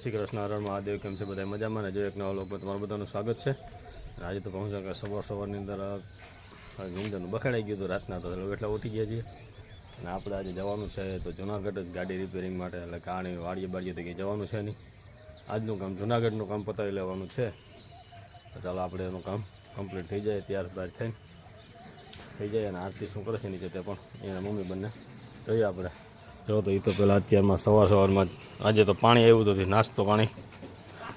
શ્રી કૃષ્ણ, હર મહાદેવ. કેમ છે બધા? મજામાં ને? જો એક નવા લોકો તમારું બધાનું સ્વાગત છે. આજે તો પહોંચ્યા કે સવારની અંદર નિંદરનું બખેડાઈ ગયું હતું રાતના, તો એટલા ઉઠી ગયા છીએ. અને આપણે આજે જવાનું છે તો જુનાગઢ જ ગાડી રિપેરિંગ માટે, એટલે કાણી વાડીએ તો કંઈ જવાનું છે નહીં. આજનું કામ જુનાગઢનું કામ પતાવી લેવાનું છે. તો ચાલો આપણે એનું કામ કમ્પ્લીટ થઈ જાય, ત્યારબાદ થઈ જાય. અને આરતી શું કરે છે નીચે તે પણ એના મમ્મી બંને જોઈએ આપણે. જો તો એ તો પહેલાં અત્યારમાં સવારમાં આજે તો પાણી આવ્યું હતું, નાસ્તો પાણી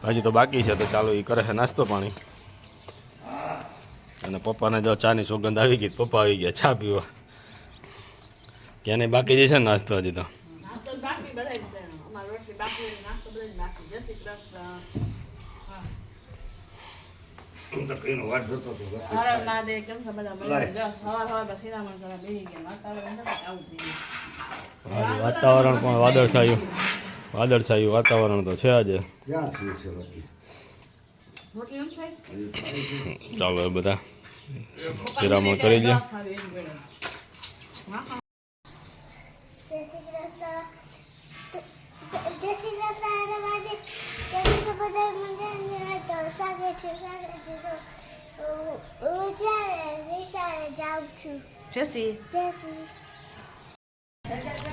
હજી તો બાકી છે. તો ચાલો એ કરે છે નાસ્તો પાણી. અને પપ્પાને જો ચાની સુગંધ આવી ગઈ, પપ્પા આવી ગયા ચા પીવા. ક્યાંને બાકી જશે ને નાસ્તો હજી તો. વાતાવરણ પણ વાદળછાયું વાતાવરણ તો છે આજે. ચાલો એ બધા શિરામણ કરી દે.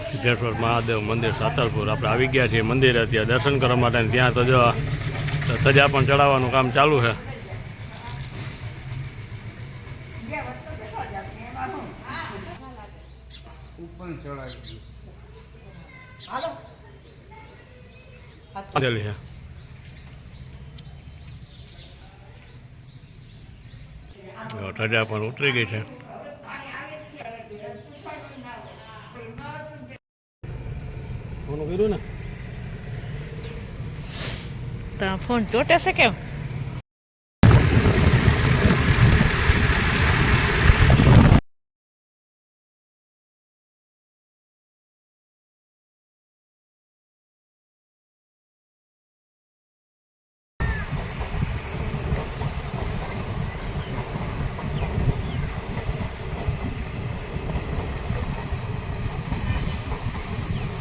સિદ્ધેશ્વર મહાદેવ મંદિર સાતલપુર આપણે આવી ગયા છીએ મંદિરે ત્યાં દર્શન કરવા માટે. ત્યાં તો જો સજા પણ ચડાવવાનું કામ ચાલુ છે. સજા પણ ઉતરી ગઈ છે. ફોન ચોટે છે કેમ?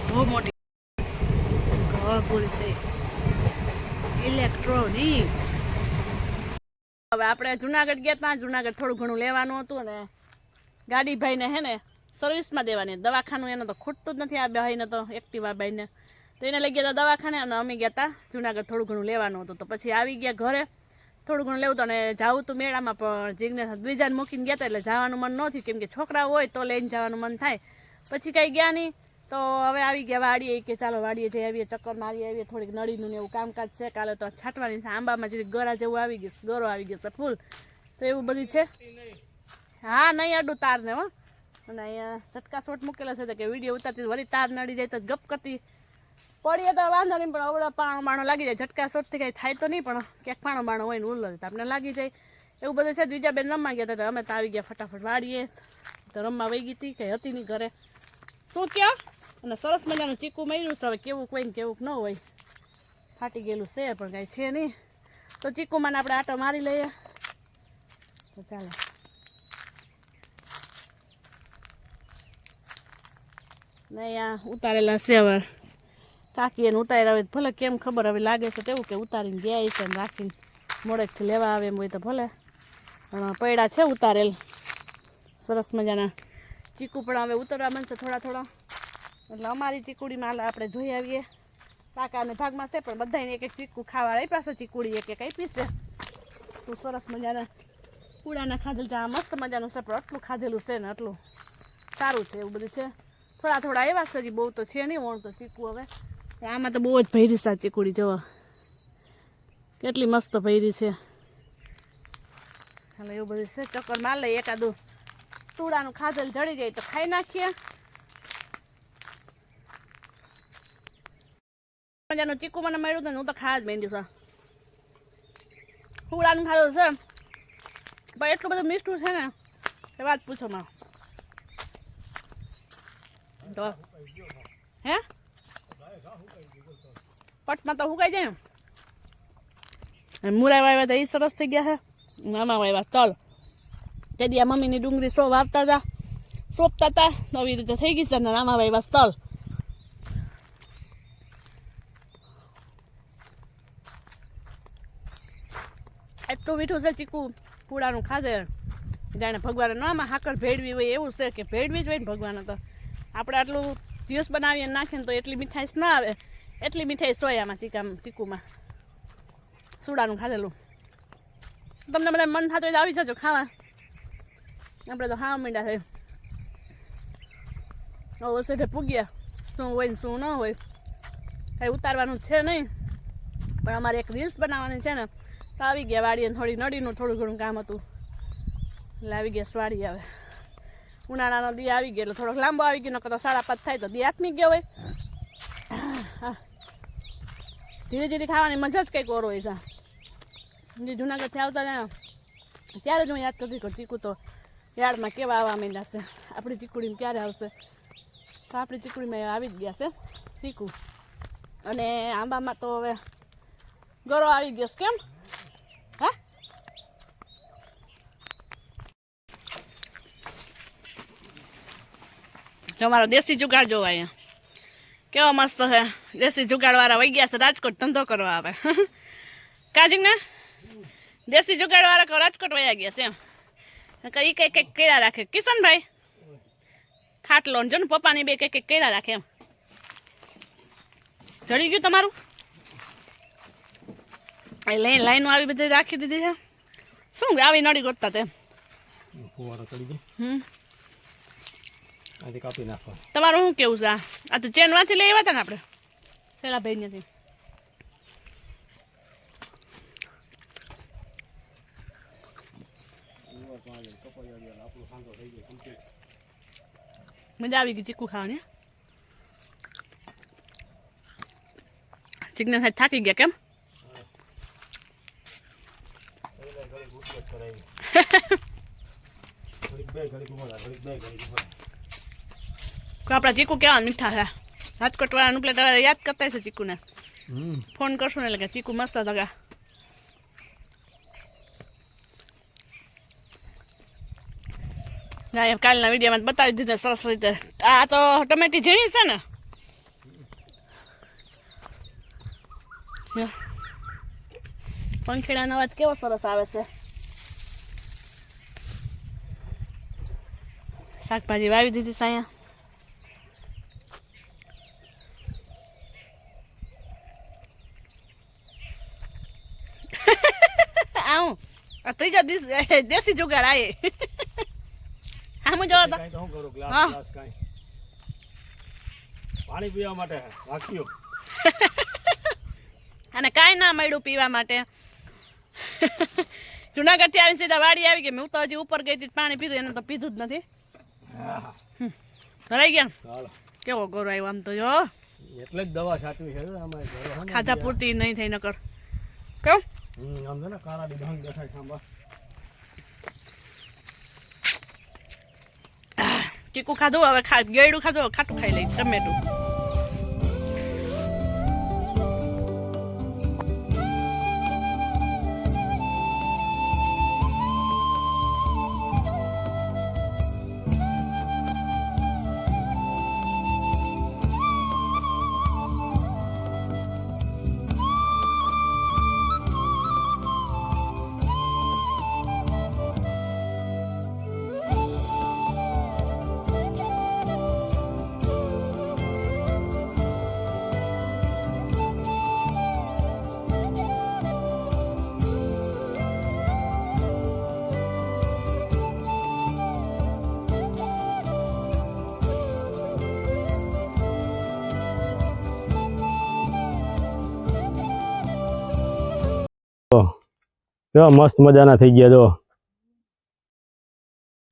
બહુ મોટી બોલતે ઇલેક્ટ્રોનિક. હવે આપણે જુનાગઢ ગયા હતા. જુનાગઢ થોડું ઘણું લેવાનું હતું અને ગાડી ભાઈને હે ને સર્વિસમાં દેવાની. દવાખાનું એને તો ખૂટતું જ નથી આ ભાઈને, તો એક્ટિવા ભાઈને તો એને લઈ ગયા હતા દવાખાને. અને અમે ગયા હતા જુનાગઢ થોડું ઘણું લેવાનું હતું. તો પછી આવી ગયા ઘરે. થોડું ઘણું લેવું હતું અને જવું હતું મેળામાં, પણ જીગ્નેશ દ્વિજાને મૂકીને ગયા હતા એટલે જવાનું મન ન થયું, કેમ કે છોકરા હોય તો લઈને જવાનું મન થાય. પછી કાંઈ ગયા નહીં. તો હવે આવી ગયા વાડીએ, કે ચાલો વાડીએ જઈ આવીએ, ચક્કર મારી આવીએ. થોડીક નળીનું ને એવું કામકાજ છે. કાલે તો છાંટવાની છે. આંબામાં જે ગરા જેવું આવી ગયું, ગરો આવી ગયો છે ફૂલ, તો એવું બધું છે. હા, નહીં અડું તારને હો. અને અહીંયા ઝટકા શોટ મૂકેલો છે તો કે વિડીયો ઉતારતી વળી તાર નડી જાય તો ગપ કરતી પડીએ તો વાંધો નહીં, પણ અવડો પાણો બાણો લાગી જાય. ઝટકા શોટથી કંઈ થાય તો નહીં, પણ ક્યાંક પાણો બાણો હોય ને ઉલ્લો તો આપણે લાગી જાય એવું બધું છે. બીજા બેન રમવા ગયા હતા, અમે તો આવી ગયા ફટાફટ વાડીએ. તો રમવા વહી ગઈ હતી, કંઈ હતી નહીં ઘરે. શું ક્યાં? અને સરસ મજાનું ચીકુ માર્યું છે. હવે કેવું કોઈ ને કેવું ન હોય, ફાટી ગયેલું છે પણ કાંઈ છે નહીં. તો ચીકુમાં આપણે આટો મારી લઈએ. તો ચાલો ને અહીંયા ઉતારેલા છે. હવે કાકી એને ઉતાર્યા હોય ભલે, કેમ ખબર હવે લાગે છે તેવું કે ઉતારીને ગયા છે ને રાખીને મોડેકથી લેવા આવે એમ હોય તો ભલે. પણ પૈડા છે ઉતારેલ સરસ મજાના. ચીકુ પણ હવે ઉતરવા બનશે થોડા. એટલે અમારી ચીકુડીમાં આપણે જોઈ આવીએ. કાકાને ભાગમાં છે પણ બધાને એક એક ચીકુ ખાવા રહી પાસે. ચીકુડી એક આપી છે. તો સરસ મજાના કુડાના ખાધેલ છે. આ મસ્ત મજાનું છે, પણ આટલું ખાધેલું છે ને આટલું સારું છે. એવું બધું છે. થોડા આવ્યા છે, હજી બહુ તો છે નહીં વણ તો ચીકુ. હવે આમાં તો બહુ જ ભૈરી છે ચીકુડી. જોવા કેટલી મસ્ત ભૈરી છે. હાલો એવું બધું છે. ચક્કર માર લઈએ. એકાદું તુડાનું ખાધેલ જડી જાય તો ખાઈ નાખીએ. મજાનું ચીકુ મને મળ્યું ને હું તો ખાવા જ માંડ્યું છે. હુડાનું ખાધું છે પણ એટલું બધું મીઠું છે ને એ વાત પૂછો માં. તો હે પટમાં તો હુકાઈ જાય ને. મુરા વાવ્યા હતા એ સરસ થઈ ગયા છે. મામા વાવ્યા તલ તે દી મમ્મીની ડુંગળી વાવતા હતા, સોંપતા હતા, નવી રીતે થઈ ગઈ છે. અને મામા વાવ્યા તલ. એટલું મીઠું છે ચીકુ પૂડાનું ખાધે જાણે ભગવાન આમાં હાકર ભેળવી હોય એવું છે કે ભેળવી જ હોય ને ભગવાન તો આપણે આટલું જ્યુસ બનાવીને નાખીને તો એટલી મીઠાઈશ ના આવે એટલી મીઠાઈ હોય આમાં ચીકુમાં સુડાનું ખાધેલું તમને બધા મન થતું હોય તો આવી જજો ખાવા આપણે તો ખાવા માંડ્યા છે ઓસેઠે પૂગ્યા શું હોય ને શું ન હોય કંઈ ઉતારવાનું છે નહીં પણ અમારે એક રીલ્સ બનાવવાની છે ને તો આવી ગયા વાડીએ થોડી નડીનું થોડું ઘણું કામ હતું એટલે આવી ગયા વાડી આવે ઉનાળાનો દી આવી ગયો એટલે થોડોક લાંબો આવી ગયો નકર તો 5:30 થાય તો દી આથમી ગયો હોય ધીરે ધીરે ખાવાની મજા જ કંઈક ઓર હોય છે જે જુનાગઢથી આવતા ને ત્યારે જ હું યાદ કરતી કે ચીકુ તો યાર્ડમાં કેવા આવવા માંડ્યા છે આપણી ચીકુડીમાં ક્યારે આવશે તો આપણી ચીકુડીમાં આવી જ ગયા છે ચીકુ અને આંબામાં તો હવે ગરો આવી ગયો છે કેમ હા જો મારો દેશી જુગાડ જોવા અહીંયા કેવો મસ્ત છે દેશી જુગાડવાળા વહી ગયા છે રાજકોટ ધંધો કરવા આવે કાજીને દેશી જુગાડવાળા રાજકોટ વયા ગયા છે એમ કઈ કંઈક કર્યા રાખે કિશનભાઈ ખાટલો જો ને પપ્પાની બે કંઈક કર્યા રાખે એમ જડી ગયું તમારું લાઈનો આવી બધી રાખી દીધી છે શું આવી નડી ગોતતા તેમ ફુવારો ચડી ગયો આથી કાપી નાખવા તમારું શું કેવું છે આ તો ચેન વાંચી લઈ આવ્યા હતા ને આપણે પેલા ભાઈ નથી મજા આવી ગઈ ચીકુ ખાવાની ચીકને સાહેબ થાકી ગયા કેમ આપણા ચીકુ કેવા મીઠા છે રાજકોટ વાળાનું પેલા તમારે યાદ કરતા છે ચીકુને ફોન કરશું ને એટલે કે ચીકુ મસ્ત હતા ના કાલના વિડીયોમાં બતાવી દીધા સરસ રીતે આ તો ટમેટી ઝીણી છે ને પંખીડાનો અવાજ કેવો સરસ આવે છે શાકભાજી વાવી દીધી છે અહીંયા આવું ત્રીજો દેશી જુગાડ આયે હા હું જોવા પાણી પીવા માટે વાક્યો અને કાંઈ ના મળ્યું પીવા માટે જુનાગઢથી આવી સીધા વાડી આવી ગઈ હું તો હજી ઉપર ગઈ હતી પાણી પીધું એને તો પીધું જ નથી ધરાઈ ગયા કેવો ગોરો આવ્યો આમ તો જો એટલે જ દવા છાંટવી છે ખાધા પૂરતી નહીં થઈ નકર કેમ આમ છે ને કાળા ડિભાંગ દેખાય સાંભા ચીકુ ખાધું હવે ગળ્યું ખાધું ખાટું ખાઈ લઈ ટમેટું કેવા મસ્ત મજાના થઈ ગયા જો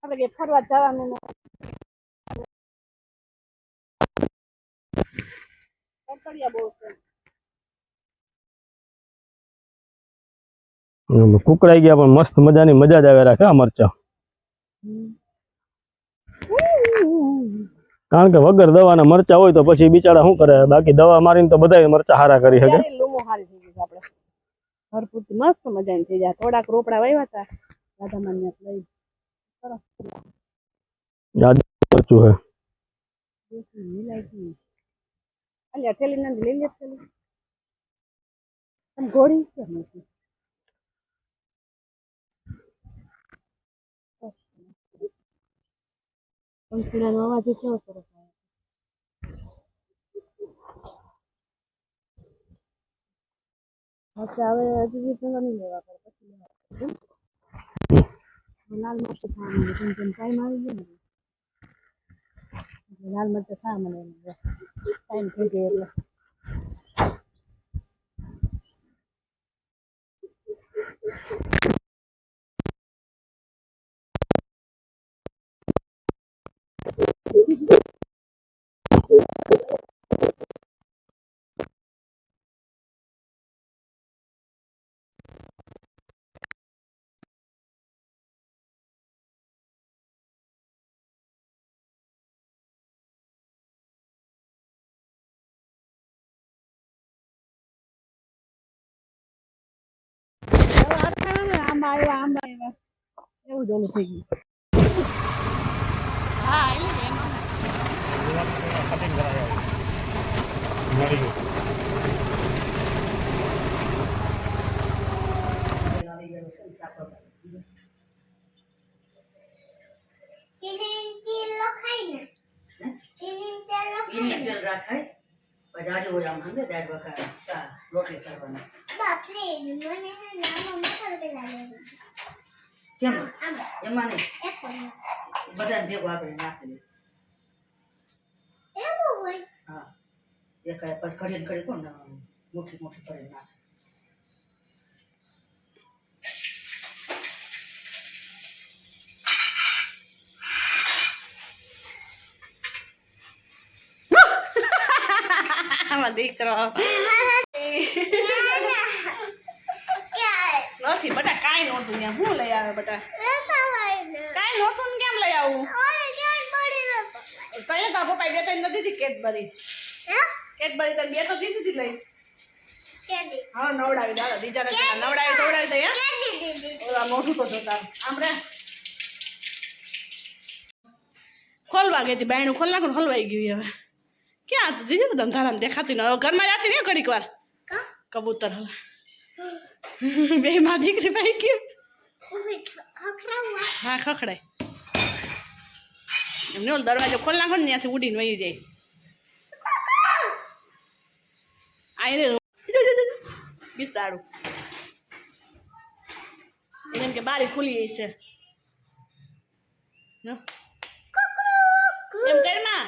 આપણે ફરવા જવાનું કુકડાઈ ગયા પણ મસ્ત મજાની મજા જ આવે રાખે મરચા કારણ કે વગર દવાના મરચા હોય તો પછી બિચારા શું કરે બાકી દવા મારીને તો બધા મરચા હારા કરી શકે ભરપૂર મસ્ત મજાની થઈ જાય થોડાક રોપડા વાવ્યા હતા રાધામાન લઈ સરસ મરચું હે અલ્યા થેલી નથી લઈ લે થેલી આમ ઘોડી કેમ નથી પંખીડાનો અવાજ કેવો સરસ આવે. અચ્છા હવે હજી પેલો નહીં લેવા પડે પછી લેવા પડે. લાલ મરચું ખાવા મને જેમ જેમ ટાઈમ આવી ગયો ને લાલ મરચું ખાવા મને ટાઈમ થઈ ગયો એટલે આંબા આવ્યા એવું જ ઓલું થઈ ગયું. હા એટલે એમાં રાખાય પછી આજુ ઓલા માંગે દાળ વઘાર ચા રોટલી કરવાના કેમ એમાં નહીં બધાને ભેગું આપણે નાખી દે હા એક પછી ઘડી ઘડી કોણ મોટી મોટી કરી નાખે દીકરો નથી બટા કાંઈ નહોતું ત્યાં શું લઈ આવે બટા કાંઈ નહોતું ને કેમ લઈ આવું કઈ તાર પપ્પા બે ત્રણ નથી દીધી કેડબરી તને બે તો દીધી હતી લઈ હા નવડાવી દાદા બીજા નવડાવી દે ઓલા મોઢું તો જોતા આમ રે ખોલવા ગઈ હતી બાયણું ખોલ નાખું ખોલવાઈ ગયું હવે ક્યાં હતું દીધી ધંધારામ દેખાતી ને હવે ઘરમાં જાતી ને ઘડીક વાર કબૂતર હવે બે માં દીકરી પાઈ ગયું હા ખખડાય એમને ઓલો દરવાજો ખોલ નાખો ને ત્યાંથી ઉડીને વહી જાય આઈ રે બિસાડું એને કે બારી ખુલી છે એમ કરમાં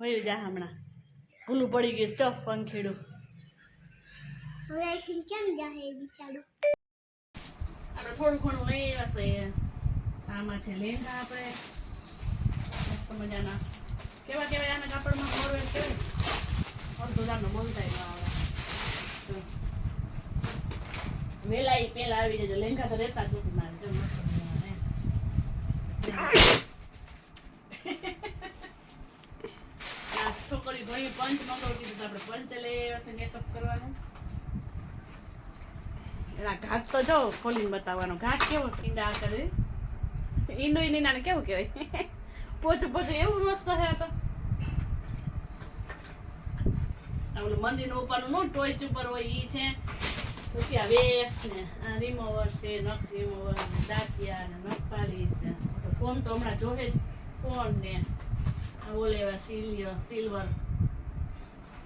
વયું જા હમણાં ભૂલું પડી ગયું તો પંખીડું આપણે થોડું ઘણું લઈ આવ્યા છે આમાં છે લેંગા આપણે મસ્ત મજાના કેવા કેવાય આના કાપડમાં મોરવેલ કેવાય અડધો દામનો બોલતા આવે વેલા પેલા આવી જજો લેંગા તો રહેતા જ નથી મારે જો મસ્ત છોકરી ભાઈ પંચ મંગાવતી તો આપણે પંચ લઈ આવ્યા છે મેકઅપ કરવાનું એના ઘાટ તો જો ખોલીને બતાવવાનો ઘાટ કેવો ઈંડા કરે ઈંડો ઈંડાને કેવું કહેવાય પોચું પોચું એવું મસ્ત છે તો ઓલું મંદિરનું ઉપરનું નો ટોચ ઉપર હોય ઈ છે પછી આ વેક્સ ને આ રિમોવર છે નખ રિમોવર ને દાંતિયા ને નખપાલીશ ને ફોન તો હમણાં જોહે જ ફોન ને ઓલેવા સિલ્વર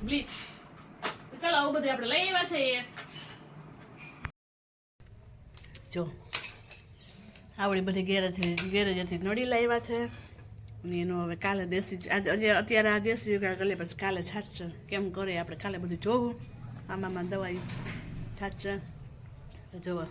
બ્લીચ ચાલો આવું બધું આપણે લઈ આવ્યા છે જો આવડી બધી ગેરેજથી નડી લાવ્યા છે અને એનો હવે કાલે દેશી અત્યારે આ દેશી યુગા કરી પછી કાલે છાછશે કેમ કરે આપણે કાલે બધું જોવું આમાં દવાઈ છાછશે તો જોવા